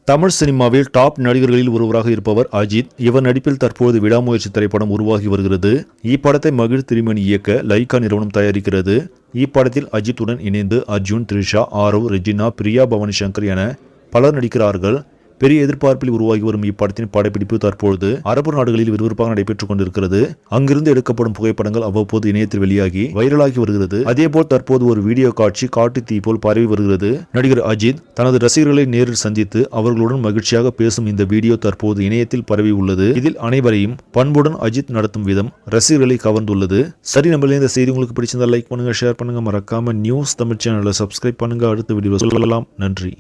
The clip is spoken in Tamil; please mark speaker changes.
Speaker 1: தமிழ் சினிமாவில் டாப் நடிகர்களில் ஒருவராக இருப்பவர் அஜித். இவர் நடிப்பில் தற்போது விடாமுயற்சி திரைப்படம் உருவாகி வருகிறது. இப்படத்தை மகிழ் திருமணி இயக்க லைகா நிறுவனம் தயாரிக்கிறது. இப்படத்தில் அஜித்துடன் இணைந்து அர்ஜுன், த்ரிஷா, ஆரவ், ரெஜினா, பிரியா பவானி சங்கர் என பலர் நடிக்கிறார்கள். பெரிய எதிர்பார்ப்பில் உருவாகி வரும் இப்படத்தின் படப்பிடிப்பு தற்பொழுது அரபு நாடுகளில் விறுவிறுப்பாக நடைபெற்றுக் கொண்டிருக்கிறது. அங்கிருந்து எடுக்கப்படும் புகைப்படங்கள் அவ்வப்போது இணையத்தில் வெளியாகி வைரலாகி வருகிறது. அதேபோல் தற்போது ஒரு வீடியோ காட்சி காட்டு தீ போல் பரவி வருகிறது. நடிகர் அஜித் தனது ரசிகர்களை நேரில் சந்தித்து அவர்களுடன் மகிழ்ச்சியாக பேசும் இந்த வீடியோ தற்போது இணையத்தில் பரவி உள்ளது. இதில் அனைவரையும் பண்புடன் அஜித் நடத்தும் விதம் ரசிகர்களை கவர்ந்துள்ளது. சரி, நம்மள இந்த செய்தி உங்களுக்கு பிடிச்சிருந்தா லைக் பண்ணுங்க, ஷேர் பண்ணுங்க, மறக்காம நியூஸ் தமிழ் சேனலை சப்ஸ்கிரைப் பண்ணுங்க. அடுத்த வீடியோ சொல்லலாம். நன்றி.